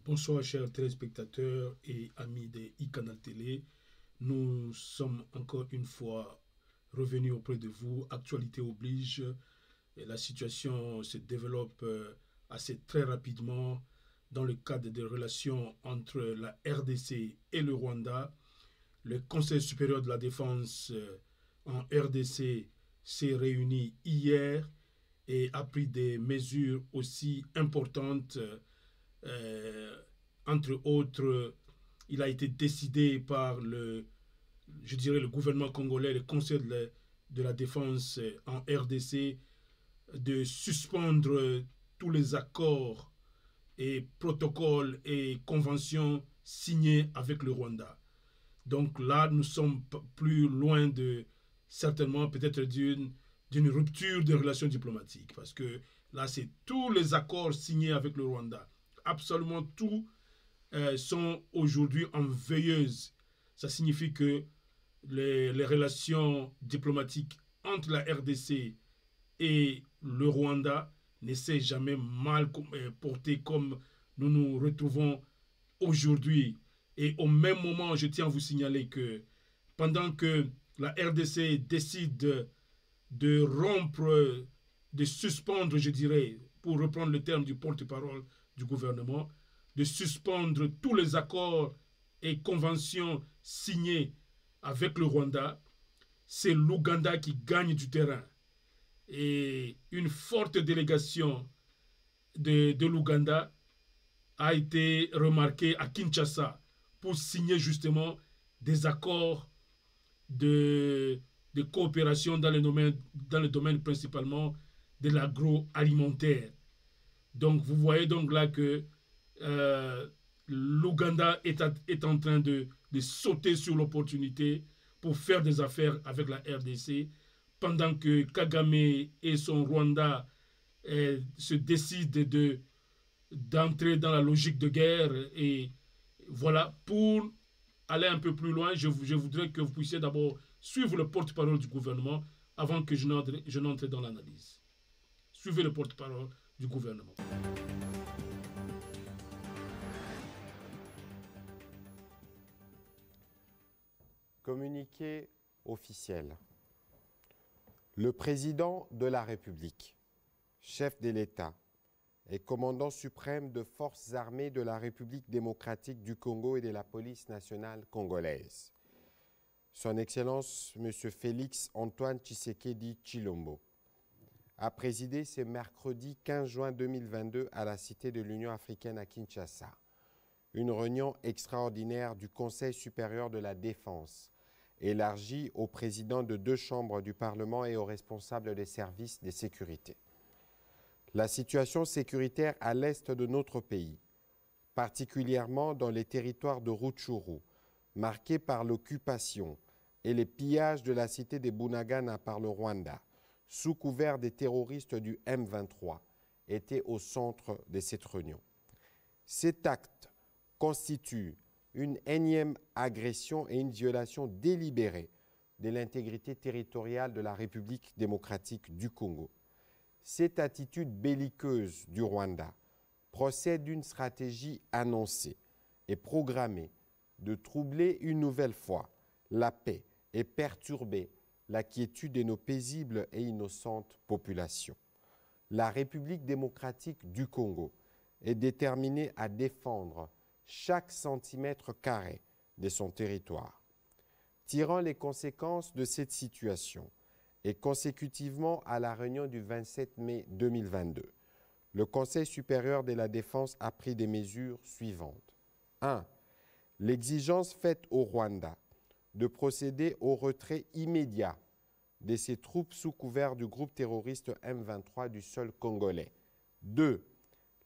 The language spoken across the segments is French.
Bonsoir chers téléspectateurs et amis des e-Canal Télé. Nous sommes encore une fois revenus auprès de vous. Actualité oblige. Et la situation se développe assez très rapidement dans le cadre des relations entre la RDC et le Rwanda. Le Conseil supérieur de la défense en RDC s'est réuni hier et a pris des mesures aussi importantes. Entre autres, il a été décidé par je dirais, le gouvernement congolais, le Conseil de la défense en RDC, de suspendre tous les accords et protocoles et conventions signés avec le Rwanda. Donc là, nous sommes plus loin de, certainement, peut-être d'une rupture des relations diplomatiques. Parce que là, c'est tous les accords signés avec le Rwanda. Absolument tous sont aujourd'hui en veilleuse. Ça signifie que les relations diplomatiques entre la RDC et le Rwanda ne s'est jamais mal porté comme nous nous retrouvons aujourd'hui. Et au même moment, je tiens à vous signaler que pendant que la RDC décide de rompre, de suspendre, je dirais, pour reprendre le terme du porte-parole du gouvernement, de suspendre tous les accords et conventions signés avec le Rwanda, c'est l'Ouganda qui gagne du terrain. Et une forte délégation de l'Ouganda a été remarquée à Kinshasa pour signer justement des accords de, de coopération dans le domaine principalement de l'agroalimentaire. Donc vous voyez donc là que l'Ouganda est en train de sauter sur l'opportunité pour faire des affaires avec la RDC, pendant que Kagame et son Rwanda se décident d'entrer dans la logique de guerre. Et voilà, pour aller un peu plus loin, je voudrais que vous puissiez d'abord suivre le porte-parole du gouvernement avant que je n'entre dans l'analyse. Suivez le porte-parole du gouvernement. Communiqué officiel. Le président de la République, chef de l'État et commandant suprême de forces armées de la République démocratique du Congo et de la police nationale congolaise, Son Excellence M. Félix Antoine Tshisekedi Tshilombo, a présidé ce mercredi 15 juin 2022 à la Cité de l'Union africaine à Kinshasa une réunion extraordinaire du Conseil supérieur de la défense, élargie aux présidents de 2 chambres du Parlement et aux responsables des services de sécurité. La situation sécuritaire à l'est de notre pays, particulièrement dans les territoires de Rutshuru, marqués par l'occupation et les pillages de la cité de Bunagana par le Rwanda, sous couvert des terroristes du M23, était au centre de cette réunion. Cet acte constitue une énième agression et une violation délibérée de l'intégrité territoriale de la République démocratique du Congo. Cette attitude belliqueuse du Rwanda procède d'une stratégie annoncée et programmée de troubler une nouvelle fois la paix et perturber la quiétude de nos paisibles et innocentes populations. La République démocratique du Congo est déterminée à défendre chaque centimètre carré de son territoire. Tirant les conséquences de cette situation et consécutivement à la réunion du 27 mai 2022, le Conseil supérieur de la défense a pris des mesures suivantes. 1. L'exigence faite au Rwanda de procéder au retrait immédiat de ses troupes sous couvert du groupe terroriste M23 du sol congolais. 2.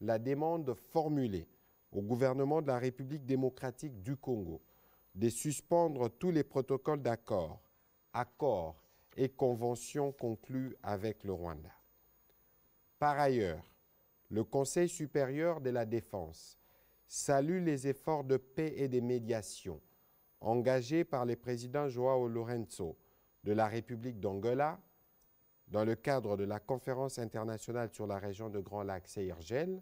La demande formulée au gouvernement de la République démocratique du Congo de suspendre tous les protocoles d'accord, accords et conventions conclus avec le Rwanda. Par ailleurs, le Conseil supérieur de la défense salue les efforts de paix et de médiation engagés par le président João Lourenço de la République d'Angola dans le cadre de la conférence internationale sur la région de Grand Lac CIRGL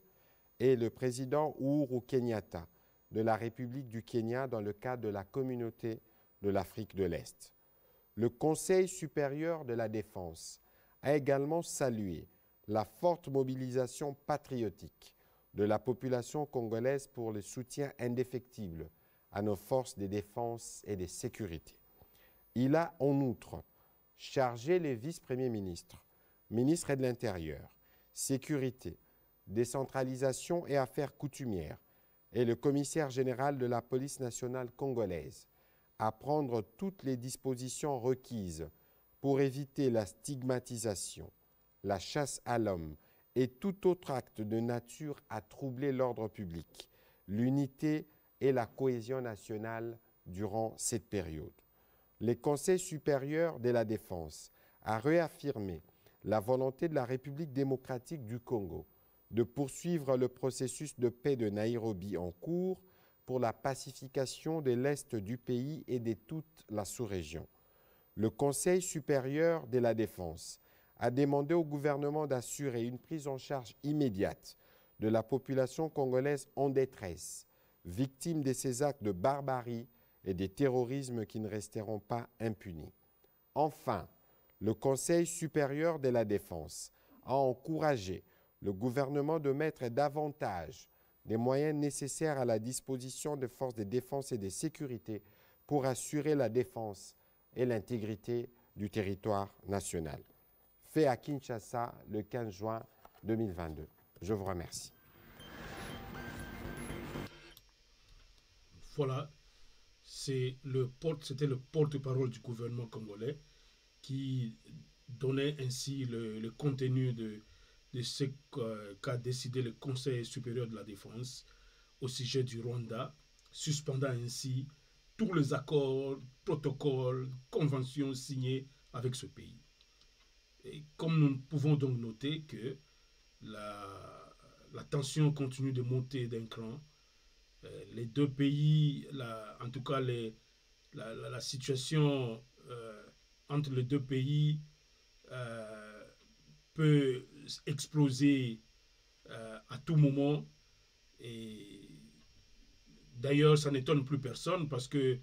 et le président Uhuru Kenyatta de la République du Kenya dans le cadre de la Communauté de l'Afrique de l'Est. Le Conseil supérieur de la défense a également salué la forte mobilisation patriotique de la population congolaise pour le soutien indéfectible à nos forces de défense et de sécurité. Il a en outre chargé les vice-premiers ministres, ministres de l'Intérieur, Sécurité, Décentralisation et Affaires coutumières et le commissaire général de la police nationale congolaise à prendre toutes les dispositions requises pour éviter la stigmatisation, la chasse à l'homme et tout autre acte de nature à troubler l'ordre public, l'unité et la cohésion nationale durant cette période. Le Conseil supérieur de la défense a réaffirmé la volonté de la République démocratique du Congo de poursuivre le processus de paix de Nairobi en cours pour la pacification de l'Est du pays et de toute la sous-région. Le Conseil supérieur de la défense a demandé au gouvernement d'assurer une prise en charge immédiate de la population congolaise en détresse, victime de ces actes de barbarie et des terrorismes qui ne resteront pas impunis. Enfin, le Conseil supérieur de la défense a encouragé le gouvernement de mettre davantage des moyens nécessaires à la disposition des forces de défense et de sécurité pour assurer la défense et l'intégrité du territoire national. Fait à Kinshasa le 15 juin 2022. Je vous remercie. Voilà, c'était le porte-parole du gouvernement congolais qui donnait ainsi le contenu de ce qu'a décidé le Conseil supérieur de la défense au sujet du Rwanda, suspendant ainsi tous les accords, protocoles, conventions signés avec ce pays. Et comme nous pouvons donc noter que la tension continue de monter d'un cran, les deux pays, en tout cas la situation entre les deux pays peut exploser à tout moment. Et d'ailleurs, ça n'étonne plus personne parce que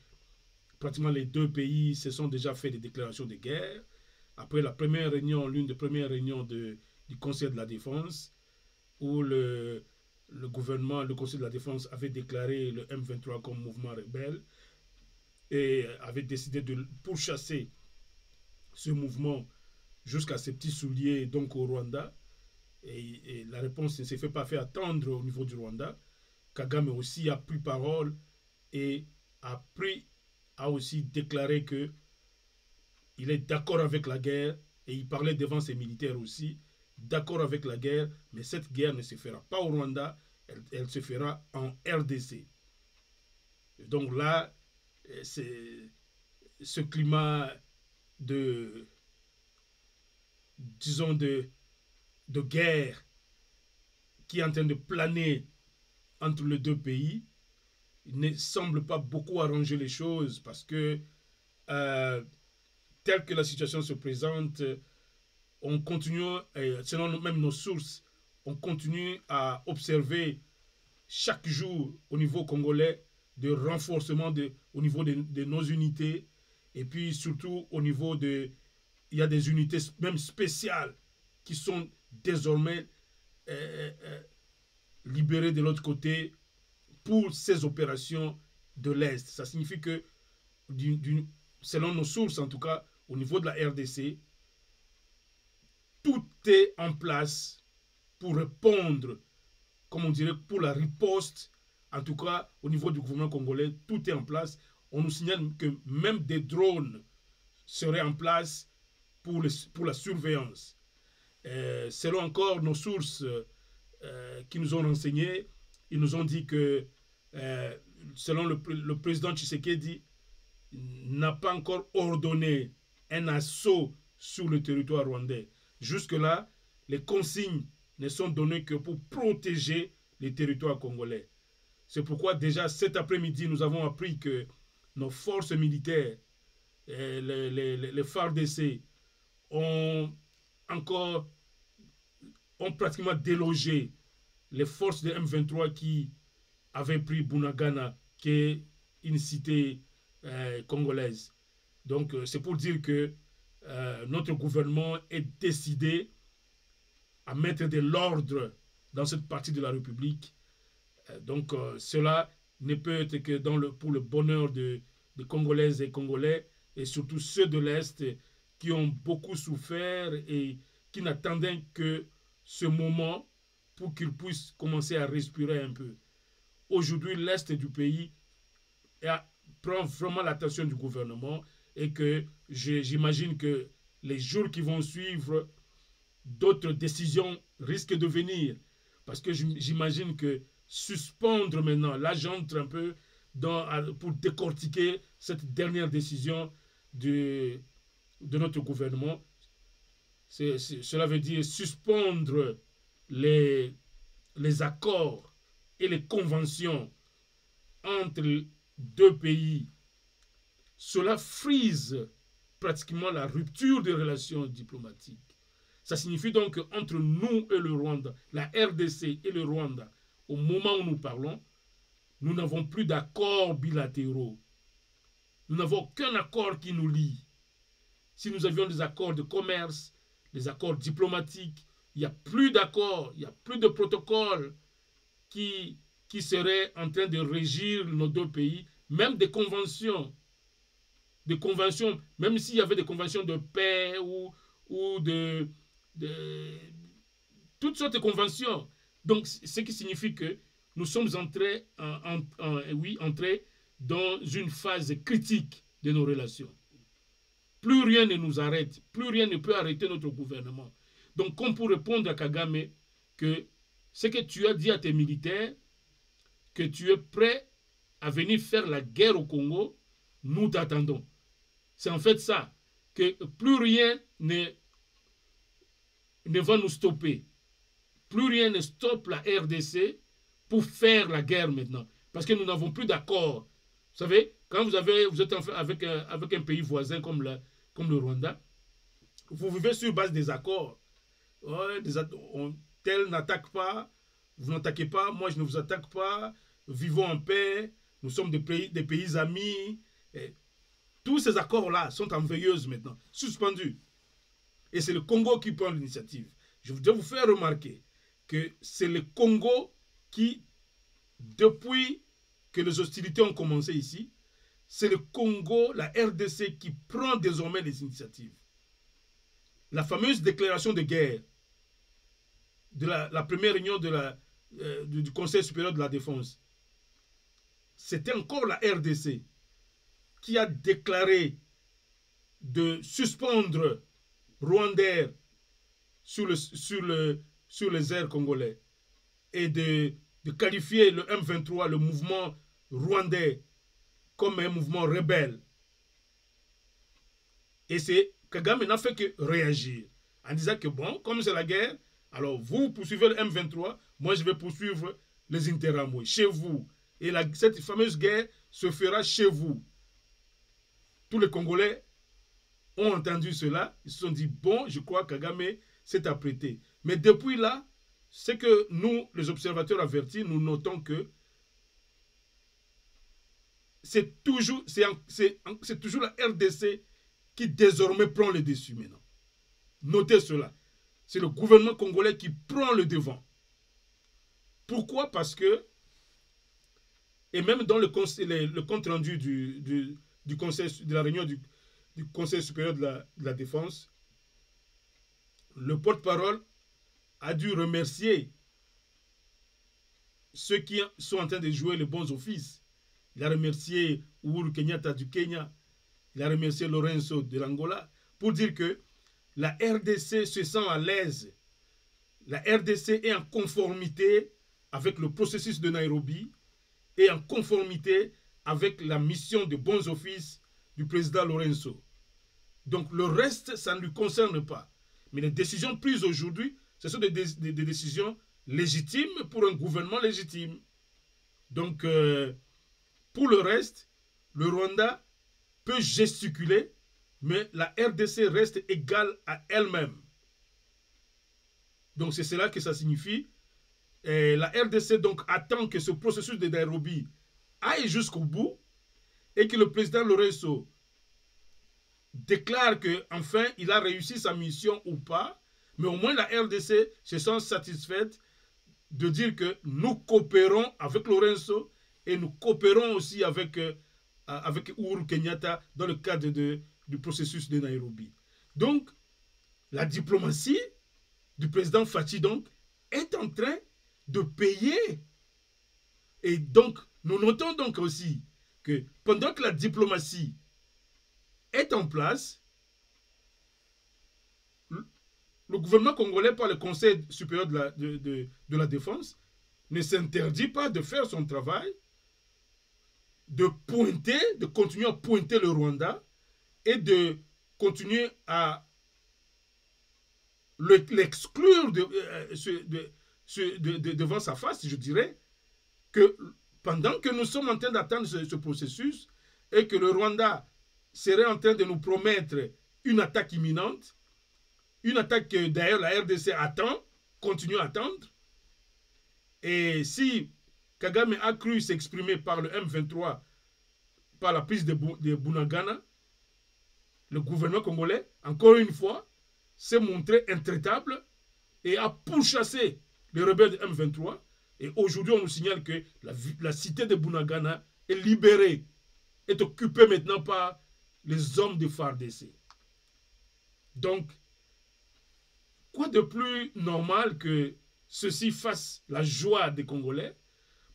pratiquement les deux pays se sont déjà fait des déclarations de guerre. Après la première réunion, l'une des premières réunions du Conseil de la Défense, où le gouvernement, le Conseil de la Défense avait déclaré le M23 comme mouvement rebelle et avait décidé de pourchasser ce mouvement jusqu'à ses petits souliers, donc au Rwanda. Et la réponse ne s'est pas fait attendre au niveau du Rwanda. Kagame aussi a pris parole et a aussi déclaré que il est d'accord avec la guerre et il parlait devant ses militaires aussi, d'accord avec la guerre, mais cette guerre ne se fera pas au Rwanda, elle se fera en RDC. Donc là, c'est ce climat disons de guerre qui est en train de planer entre les deux pays ne semble pas beaucoup arranger les choses parce que telle que la situation se présente, on continue, selon même nos sources, on continue à observer chaque jour au niveau congolais de renforcement au niveau de nos unités et puis surtout au niveau il y a des unités même spéciales qui sont désormais libérées de l'autre côté pour ces opérations de l'Est. Ça signifie que, selon nos sources en tout cas, au niveau de la RDC, tout est en place pour répondre, comme on dirait, pour la riposte. En tout cas, au niveau du gouvernement congolais, tout est en place. On nous signale que même des drones seraient en place pour la surveillance. Selon encore nos sources qui nous ont renseigné, ils nous ont dit que, selon le président Tshisekedi, n'a pas encore ordonné un assaut sur le territoire rwandais. Jusque-là, les consignes ne sont données que pour protéger les territoires congolais. C'est pourquoi déjà cet après-midi, nous avons appris que nos forces militaires, les FARDC, ont pratiquement délogé les forces de M23 qui avaient pris Bunagana, qui est une cité congolaise. Donc, c'est pour dire que notre gouvernement est décidé à mettre de l'ordre dans cette partie de la République. Donc, cela ne peut être que pour le bonheur de Congolaises et Congolais, et surtout ceux de l'Est qui ont beaucoup souffert et qui n'attendaient que ce moment pour qu'ils puissent commencer à respirer un peu. Aujourd'hui, l'Est du pays prend vraiment l'attention du gouvernement et que j'imagine que les jours qui vont suivre, d'autres décisions risquent de venir. Parce que j'imagine que suspendre maintenant, là j'entre un peu pour décortiquer cette dernière décision de notre gouvernement. Cela veut dire suspendre les accords et les conventions entre deux pays. Cela frise pratiquement la rupture des relations diplomatiques. Ça signifie donc qu'entre nous et le Rwanda, la RDC et le Rwanda, au moment où nous parlons, nous n'avons plus d'accords bilatéraux. Nous n'avons aucun accord qui nous lie. Si nous avions des accords de commerce, des accords diplomatiques, il n'y a plus d'accords, il n'y a plus de protocoles qui seraient en train de régir nos deux pays, même des conventions. Des conventions, même s'il y avait des conventions de paix ou de toutes sortes de conventions. Donc, ce qui signifie que nous sommes entrés dans une phase critique de nos relations. Plus rien ne nous arrête, plus rien ne peut arrêter notre gouvernement. Donc, comme pour répondre à Kagame, que ce que tu as dit à tes militaires, que tu es prêt à venir faire la guerre au Congo, nous t'attendons. C'est en fait ça, que plus rien ne va nous stopper. Plus rien ne stoppe la RDC pour faire la guerre maintenant. Parce que nous n'avons plus d'accord. Vous savez, quand vous êtes avec un pays voisin comme le Rwanda, vous vivez sur base des accords. Ouais, tel n'attaque pas, vous n'attaquez pas, moi je ne vous attaque pas, vivons en paix, nous sommes des pays amis. Et tous ces accords-là sont en veilleuse maintenant, suspendus. Et c'est le Congo qui prend l'initiative. Je voudrais vous faire remarquer que c'est le Congo qui, depuis que les hostilités ont commencé ici, c'est le Congo, la RDC qui prend désormais les initiatives. La fameuse déclaration de guerre de la première réunion du Conseil supérieur de la défense, c'était encore la RDC qui a déclaré de suspendre Rwandair sur les airs congolais et de qualifier le M23, le mouvement rwandais, comme un mouvement rebelle. Et Kagame n'a fait que réagir en disant que bon, comme c'est la guerre, alors vous poursuivez le M23, moi je vais poursuivre les Interamwe chez vous. Et cette fameuse guerre se fera chez vous. Tous les Congolais ont entendu cela, ils se sont dit, bon, je crois que Kagame s'est apprêté. Mais depuis là, c'est que nous, les observateurs avertis, nous notons que c'est toujours la RDC qui désormais prend le dessus maintenant. Notez cela. C'est le gouvernement congolais qui prend le devant. Pourquoi? Parce que, et même dans le compte rendu de la réunion du Conseil supérieur de la défense, le porte-parole a dû remercier ceux qui sont en train de jouer les bons offices. Il a remercié Uhuru Kenyatta du Kenya, il a remercié Lorenzo de l'Angola, pour dire que la RDC se sent à l'aise. La RDC est en conformité avec le processus de Nairobi et en conformité avec la mission de bons offices du président Lorenzo. Donc le reste, ça ne lui concerne pas. Mais les décisions prises aujourd'hui, ce sont des décisions légitimes pour un gouvernement légitime. Donc, pour le reste, le Rwanda peut gesticuler, mais la RDC reste égale à elle-même. Donc, c'est cela que ça signifie la RDC donc attend que ce processus de Nairobi aille jusqu'au bout et que le président Lourenço déclare qu'enfin il a réussi sa mission ou pas, mais au moins la RDC se sent satisfaite de dire que nous coopérons avec Lourenço et nous coopérons aussi avec Uhuru Kenyatta dans le cadre du processus de Nairobi. Donc, la diplomatie du président Fachi donc est en train de payer. Et donc, nous notons donc aussi que pendant que la diplomatie est en place, le gouvernement congolais, par le Conseil supérieur de la défense, ne s'interdit pas de faire son travail, de continuer à pointer le Rwanda et de continuer à l'exclure devant sa face, je dirais, que pendant que nous sommes en train d'attendre ce processus et que le Rwanda serait en train de nous promettre une attaque imminente, une attaque que d'ailleurs la RDC attend, continue à attendre. Et si Kagame a cru s'exprimer par le M23, par la prise de Bunagana, le gouvernement congolais, encore une fois, s'est montré intraitable et a pourchassé les rebelles de M23. Et aujourd'hui, on nous signale que la cité de Bunagana est libérée, est occupée maintenant par les hommes de FARDC. Donc, quoi de plus normal que ceci fasse la joie des Congolais?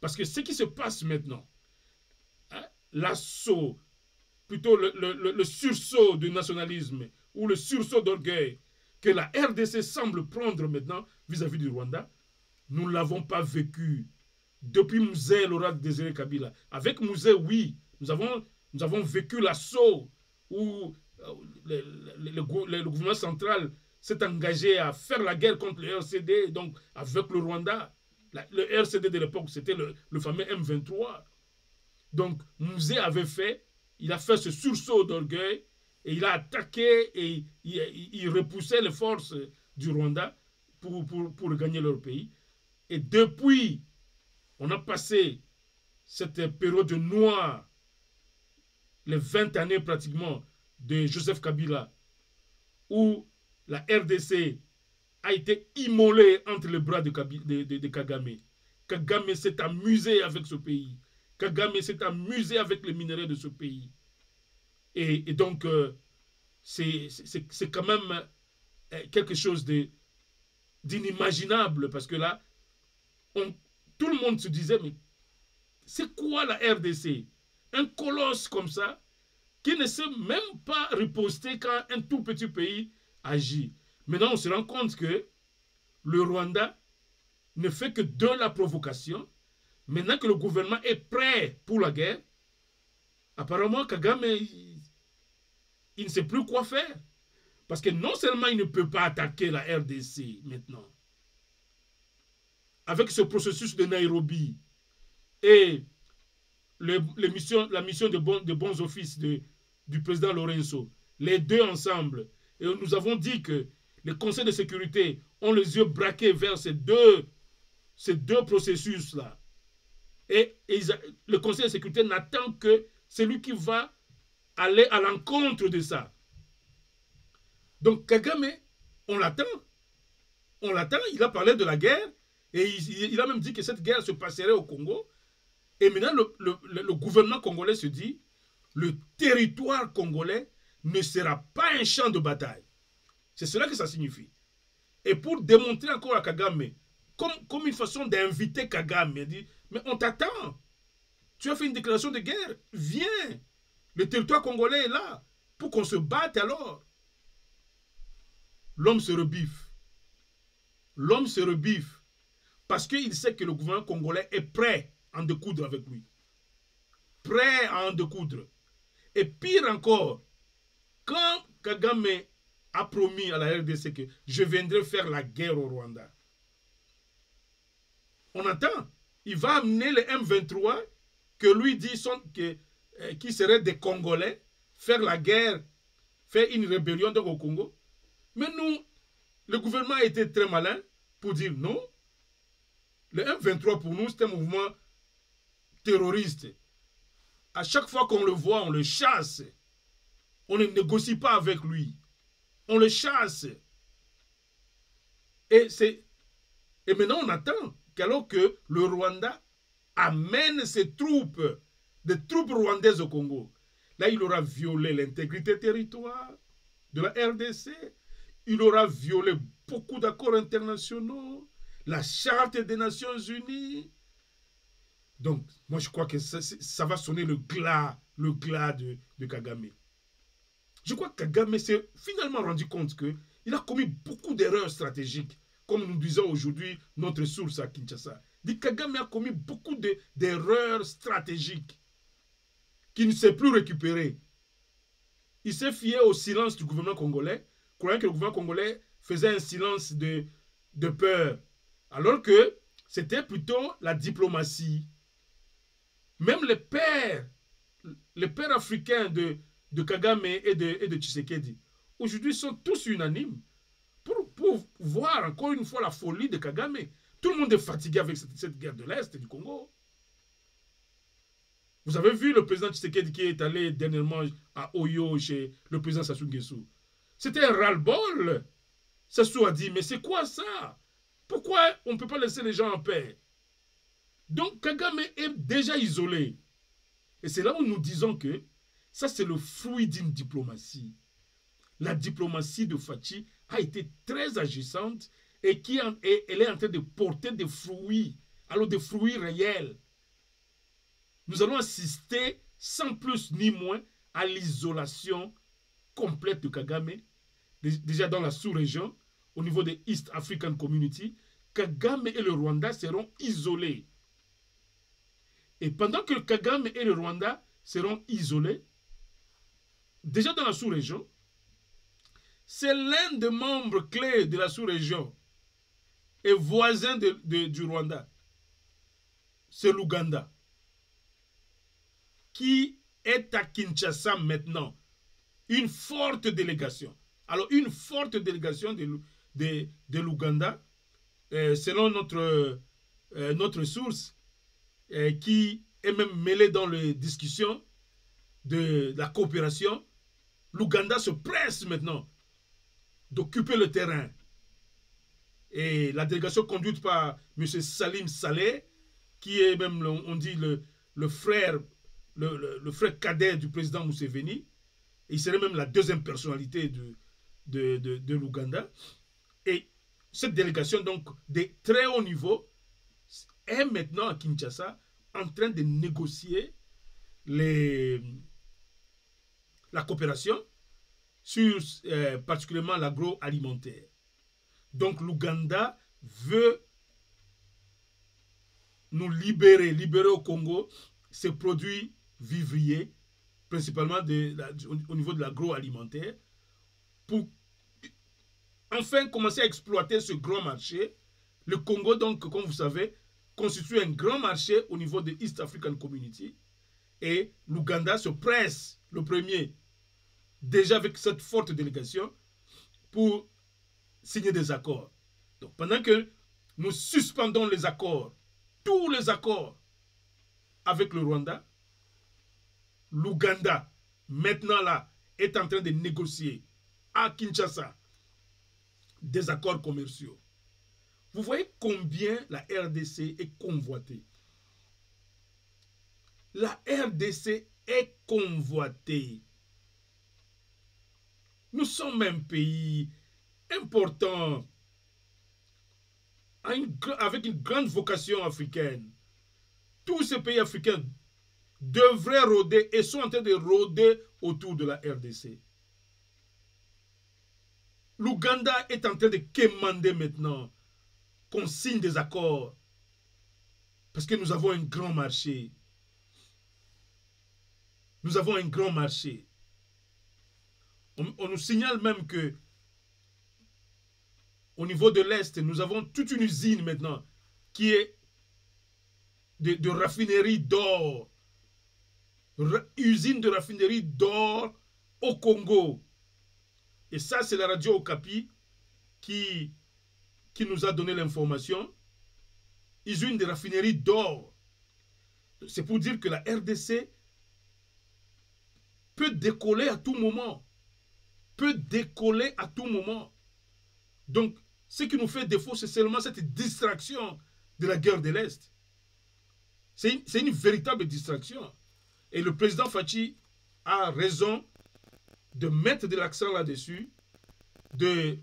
Parce que ce qui se passe maintenant, hein, l'assaut, plutôt le sursaut du nationalisme ou le sursaut d'orgueil que la RDC semble prendre maintenant vis-à-vis du Rwanda, nous ne l'avons pas vécu depuis Mouzé, Laurent Désiré Kabila. Avec Mouzé, oui, nous avons vécu l'assaut où le gouvernement central s'est engagé à faire la guerre contre le RCD, donc avec le Rwanda. Le RCD de l'époque, c'était le fameux M23. Donc, Mouzé il a fait ce sursaut d'orgueil et il a attaqué et il repoussait les forces du Rwanda pour gagner leur pays. Et depuis, on a passé cette période noire, les 20 années pratiquement de Joseph Kabila, où la RDC a été immolée entre les bras de Kagame. Kagame s'est amusé avec ce pays. Kagame s'est amusé avec les minéraux de ce pays. Et donc, c'est quand même quelque chose d'inimaginable, parce que là, tout le monde se disait, mais c'est quoi la RDC? Un colosse comme ça, qui ne sait même pas riposter quand un tout petit pays agit. Maintenant, on se rend compte que le Rwanda ne fait que de la provocation. Maintenant que le gouvernement est prêt pour la guerre, apparemment, Kagame, il ne sait plus quoi faire. Parce que non seulement il ne peut pas attaquer la RDC maintenant, avec ce processus de Nairobi et la mission de bons offices du président Lourenço, les deux ensemble, et nous avons dit que les conseils de sécurité ont les yeux braqués vers ces deux processus-là. Et le conseil de sécurité n'attend que celui qui va aller à l'encontre de ça. Donc Kagame, on l'attend. On l'attend, il a parlé de la guerre, et il a même dit que cette guerre se passerait au Congo. Et maintenant, le gouvernement congolais se dit, le territoire congolais ne sera pas un champ de bataille. C'est cela que ça signifie. Et pour démontrer encore à Kagame, comme une façon d'inviter Kagame, il dit, mais on t'attend. Tu as fait une déclaration de guerre, viens. Le territoire congolais est là, pour qu'on se batte alors. L'homme se rebiffe. L'homme se rebiffe parce qu'il sait que le gouvernement congolais est prêt à en découdre avec lui. Prêt à en découdre. Et pire encore, quand Kagame a promis à la RDC que je viendrai faire la guerre au Rwanda, on attend. Il va amener les M23 que lui dit qui seraient des Congolais, faire la guerre, faire une rébellion donc au Congo. Mais nous, le gouvernement a été très malin pour dire non. Le M23, pour nous, c'est un mouvement terroriste. À chaque fois qu'on le voit, on le chasse. On ne négocie pas avec lui. On le chasse. Et maintenant, on attend qu'alors que le Rwanda amène ses troupes, des troupes rwandaises au Congo, là, il aura violé l'intégrité territoriale de la RDC. Il aura violé beaucoup d'accords internationaux, la Charte des Nations Unies. Donc, moi, je crois que ça va sonner le glas de Kagame. Je crois que Kagame s'est finalement rendu compte qu'il a commis beaucoup d'erreurs stratégiques, comme nous disons aujourd'hui notre source à Kinshasa. Dit Kagame a commis beaucoup d'erreurs stratégiques qu'il ne sait plus récupérer. Il s'est fié au silence du gouvernement congolais, croyant que le gouvernement congolais faisait un silence de peur, alors que c'était plutôt la diplomatie. Même les pères africains de Kagame et de Tshisekedi, aujourd'hui sont tous unanimes pour voir encore une fois la folie de Kagame. Tout le monde est fatigué avec cette guerre de l'Est du Congo. Vous avez vu le président Tshisekedi qui est allé dernièrement à Oyo chez le président Sassou Nguesso. C'était un ras-le-bol. Sassou a dit, mais c'est quoi ça? Pourquoi on ne peut pas laisser les gens en paix? Donc Kagame est déjà isolé. Et c'est là où nous disons que ça c'est le fruit d'une diplomatie. La diplomatie de Fachi a été très agissante et elle est en train de porter des fruits, alors des fruits réels. Nous allons assister sans plus ni moins à l'isolation complète de Kagame, déjà dans la sous-région, au niveau des East African Community. Kagame et le Rwanda seront isolés. Et pendant que Kagame et le Rwanda seront isolés, déjà dans la sous-région, c'est l'un des membres clés de la sous-région et voisin du Rwanda, c'est l'Ouganda, qui est à Kinshasa maintenant. Une forte délégation. Alors, une forte délégation de l'Ouganda, selon notre source, qui est même mêlée dans les discussions de la coopération, l'Ouganda se presse maintenant d'occuper le terrain. Et la délégation conduite par M. Salim Saleh, qui est même, on dit, le frère cadet du président Museveni, et il serait même la deuxième personnalité de l'Ouganda. Et cette délégation, donc, de très haut niveau, est maintenant à Kinshasa en train de négocier la coopération sur particulièrement l'agroalimentaire. Donc l'Ouganda veut nous libérer au Congo ces produits vivriers, principalement au niveau de l'agroalimentaire, pour enfin commencer à exploiter ce grand marché. Le Congo, donc, comme vous savez, constitue un grand marché au niveau de East African Community. Et l'Ouganda se presse, le premier, déjà avec cette forte délégation, pour signer des accords. Donc, pendant que nous suspendons les accords, tous les accords avec le Rwanda, l'Ouganda, maintenant là, est en train de négocier à Kinshasa des accords commerciaux. Vous voyez combien la RDC est convoitée. La RDC est convoitée. Nous sommes un pays important, avec une grande vocation africaine. Tous ces pays africains devraient rôder et sont en train de rôder autour de la RDC. L'Ouganda est en train de quémander maintenant qu'on signe des accords parce que nous avons un grand marché. Nous avons un grand marché. On nous signale même que au niveau de l'Est, nous avons toute une usine maintenant qui est de raffinerie d'or. Usine de raffinerie d'or au Congo. Et ça, c'est la radio Okapi qui nous a donné l'information. ils ont une des raffineries d'or. C'est pour dire que la RDC peut décoller à tout moment. Peut décoller à tout moment. Donc, ce qui nous fait défaut, c'est seulement cette distraction de la guerre de l'Est. C'est une véritable distraction. Et le président Fachi a raison de mettre de l'accent là-dessus, de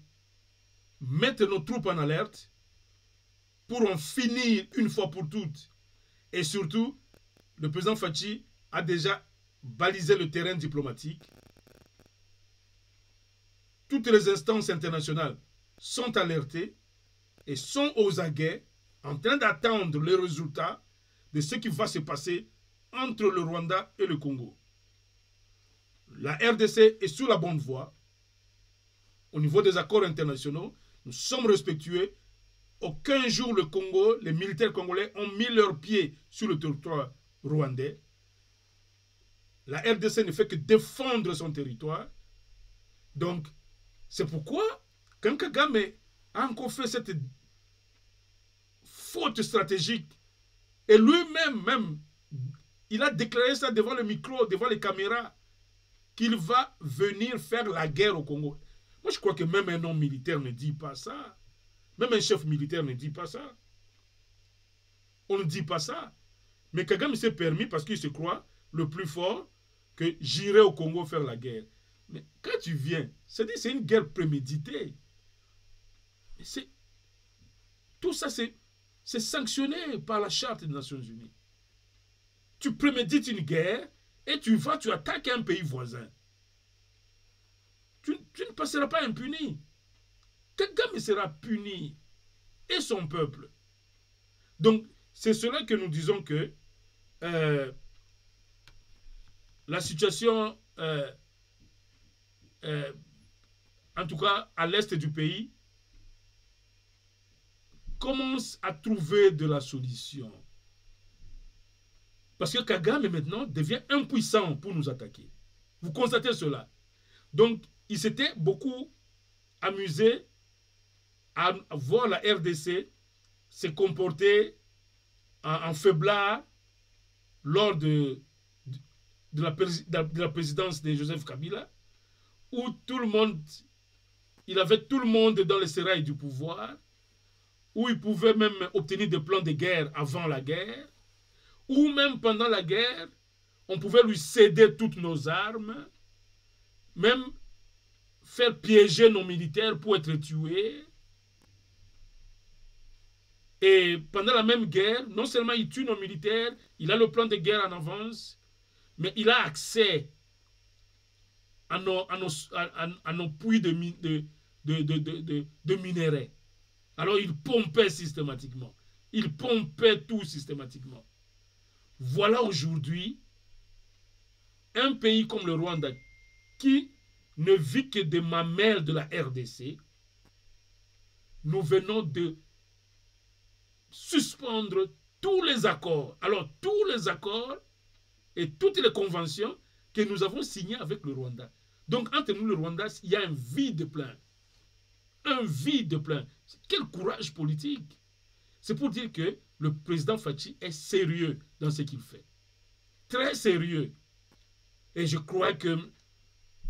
mettre nos troupes en alerte pour en finir une fois pour toutes. Et surtout, le président Fachi a déjà balisé le terrain diplomatique. Toutes les instances internationales sont alertées et sont aux aguets en train d'attendre les résultats de ce qui va se passer entre le Rwanda et le Congo. La RDC est sur la bonne voie. Au niveau des accords internationaux, nous sommes respectueux. Aucun jour le Congo, les militaires congolais ont mis leurs pieds sur le territoire rwandais. La RDC ne fait que défendre son territoire. Donc, c'est pourquoi, quand Kagame a encore fait cette faute stratégique, et lui-même, il a déclaré ça devant le micro, devant les caméras, qu'il va venir faire la guerre au Congo. Moi, je crois que même un homme militaire ne dit pas ça. Même un chef militaire ne dit pas ça. On ne dit pas ça. Mais Kagame s'est permis, parce qu'il se croit le plus fort, que j'irai au Congo faire la guerre. Mais quand tu viens, c'est une guerre préméditée. Tout ça, c'est sanctionné par la Charte des Nations Unies. Tu prémédites une guerre et tu attaques un pays voisin. Tu ne passeras pas impuni. Kagame sera puni. Et son peuple. Donc, c'est cela que nous disons que la situation, en tout cas à l'est du pays, commence à trouver de la solution. Parce que Kagame maintenant devient impuissant pour nous attaquer. Vous constatez cela. Donc, il s'était beaucoup amusé à voir la RDC se comporter en faiblard lors de la présidence de Joseph Kabila, où il avait tout le monde dans les sérails du pouvoir, où il pouvait même obtenir des plans de guerre avant la guerre, ou même pendant la guerre, on pouvait lui céder toutes nos armes, même faire piéger nos militaires pour être tués. Et pendant la même guerre, non seulement il tue nos militaires, il a le plan de guerre en avance, mais il a accès à nos puits de minerais. Alors il pompait systématiquement. Il pompait tout systématiquement. Voilà aujourd'hui un pays comme le Rwanda qui ne vit que des mamelles de la RDC. Nous venons de suspendre tous les accords. Alors, tous les accords et toutes les conventions que nous avons signées avec le Rwanda. Donc, entre nous, le Rwanda, il y a un vide plein. Un vide plein. Quel courage politique. C'est pour dire que le président Fachi est sérieux dans ce qu'il fait. Très sérieux. Et je crois que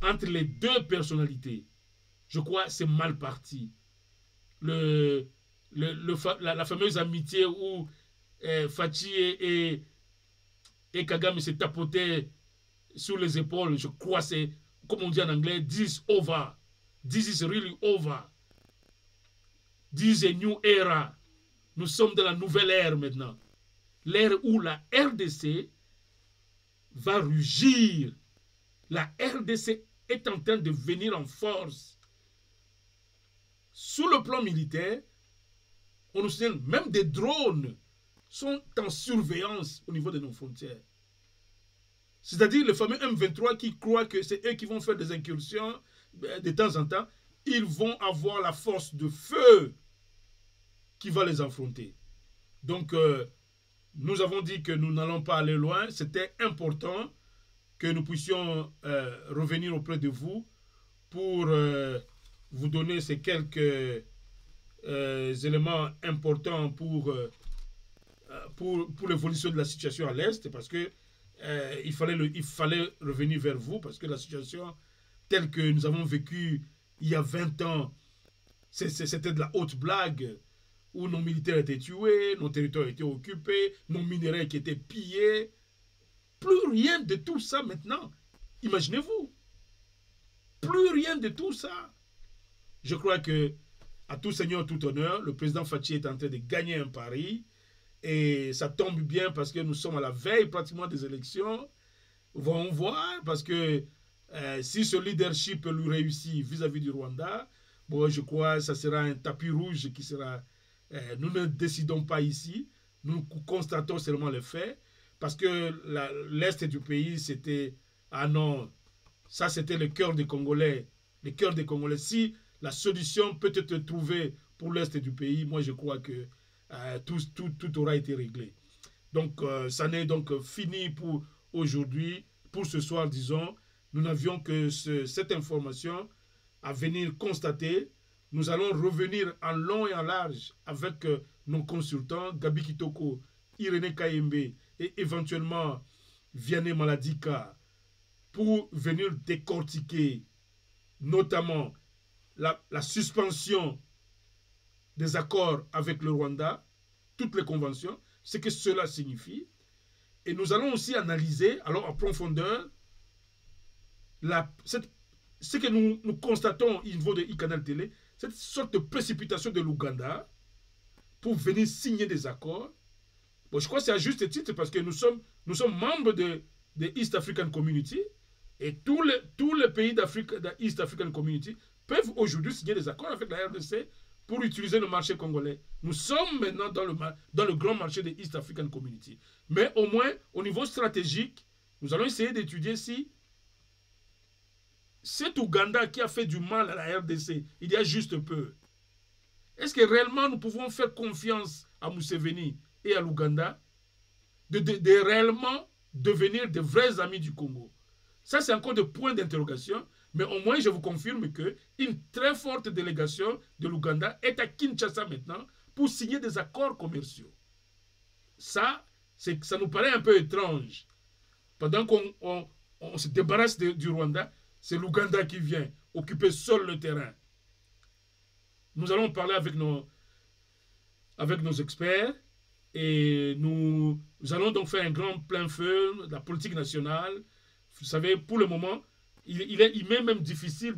entre les deux personnalités, je crois que c'est mal parti. La fameuse amitié où Fachi et Kagame se tapotaient sur les épaules, je crois c'est, comme on dit en anglais, this is over. This is really over. This is a new era. Nous sommes dans la nouvelle ère maintenant. L'ère où la RDC va rugir. La RDC est en train de venir en force. Sur le plan militaire, on nous signale même des drones sont en surveillance au niveau de nos frontières. C'est-à-dire le fameux M23 qui croit que c'est eux qui vont faire des incursions de temps en temps, ils vont avoir la force de feu qui va les affronter. Donc, nous avons dit que nous n'allons pas aller loin. C'était important que nous puissions revenir auprès de vous pour vous donner ces quelques éléments importants pour pour l'évolution de la situation à l'Est, parce que il fallait revenir vers vous, parce que la situation telle que nous avons vécue il y a 20 ans, c'était de la haute blague, où nos militaires étaient tués, nos territoires étaient occupés, nos minerais qui étaient pillés. Plus rien de tout ça maintenant. Imaginez-vous. Plus rien de tout ça. Je crois que, à tout seigneur, tout honneur, le président Fachi est en train de gagner un pari. Et ça tombe bien parce que nous sommes à la veille pratiquement des élections. On voir parce que si ce leadership lui réussit vis-à-vis du Rwanda, bon, je crois que ça sera un tapis rouge qui sera... nous ne décidons pas ici, nous constatons seulement les faits, parce que l'Est du pays, c'était... Ah non, ça c'était le cœur des Congolais. Le cœur des Congolais. Si la solution peut être trouvée pour l'Est du pays, moi je crois que tout aura été réglé. Donc, ça n'est donc fini pour aujourd'hui, pour ce soir, disons. Nous n'avions que cette information à venir constater. Nous allons revenir en long et en large avec nos consultants, Gabi Kitoko, Irénée Kayembe et éventuellement Vianney Maladika, pour venir décortiquer notamment la suspension des accords avec le Rwanda, toutes les conventions, ce que cela signifie. Et nous allons aussi analyser, alors en profondeur, ce que nous constatons au niveau de e-Canal Télé, cette sorte de précipitation de l'Ouganda pour venir signer des accords. Bon, je crois que c'est à juste titre parce que nous sommes membres de East African Community et tous les pays d'Afrique, de East African Community, peuvent aujourd'hui signer des accords avec la RDC pour utiliser le marché congolais. Nous sommes maintenant dans le grand marché de East African Community. Mais au moins, au niveau stratégique, nous allons essayer d'étudier si cet Ouganda qui a fait du mal à la RDC il y a juste peu, est-ce que réellement nous pouvons faire confiance à Museveni et à l'Ouganda de réellement devenir de vrais amis du Congo? Ça, c'est encore des points d'interrogation, mais au moins, je vous confirme qu'une très forte délégation de l'Ouganda est à Kinshasa maintenant pour signer des accords commerciaux. Ça nous paraît un peu étrange. Pendant qu'on se débarrasse du Rwanda, c'est l'Ouganda qui vient occuper seul le terrain. Nous allons parler avec nos experts et nous allons donc faire un grand plein feu de la politique nationale. Vous savez, pour le moment, il m'est même difficile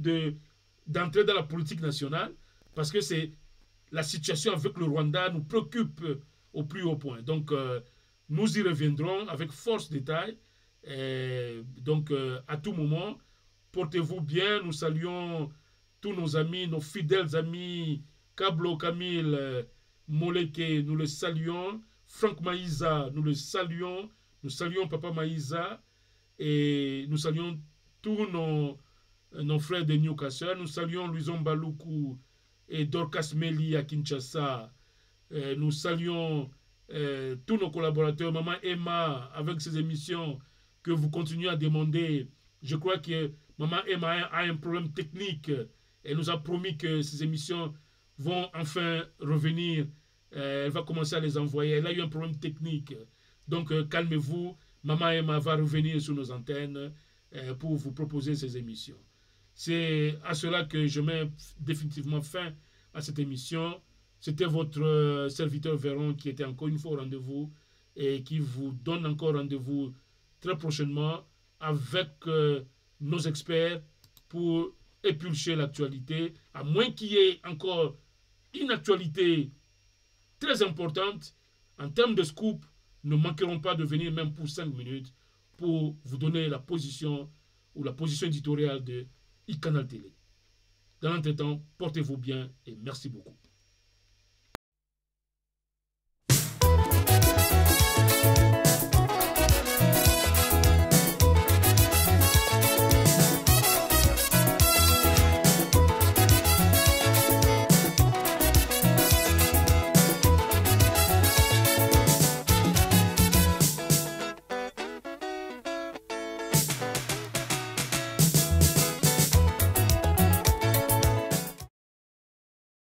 d'entrer dans la politique nationale parce que la situation avec le Rwanda nous préoccupe au plus haut point. Donc, nous y reviendrons avec force détail. Donc, à tout moment, portez-vous bien. Nous saluons tous nos amis, nos fidèles amis, Kablo Kamil, Moleke, nous le saluons. Franck Maïza, nous le saluons. Nous saluons Papa Maïza. Et nous saluons tous nos frères de Newcastle. Nous saluons Louison Baloukou et Dorcas Meli à Kinshasa. Nous saluons tous nos collaborateurs. Maman Emma, avec ses émissions que vous continuez à demander. Je crois que Maman Emma a un problème technique. Elle nous a promis que ces émissions vont enfin revenir. Elle va commencer à les envoyer. Elle a eu un problème technique. Donc, calmez-vous. Maman Emma va revenir sur nos antennes pour vous proposer ces émissions. C'est à cela que je mets définitivement fin à cette émission. C'était votre serviteur Véron qui était encore une fois au rendez-vous et qui vous donne encore rendez-vous très prochainement avec nos experts pour épulcher l'actualité, à moins qu'il y ait encore une actualité très importante en termes de scoop. Ne manqueront pas de venir même pour 5 minutes pour vous donner la position ou la position éditoriale de e-Canal Télé. Dans l'entretemps, portez-vous bien et merci beaucoup.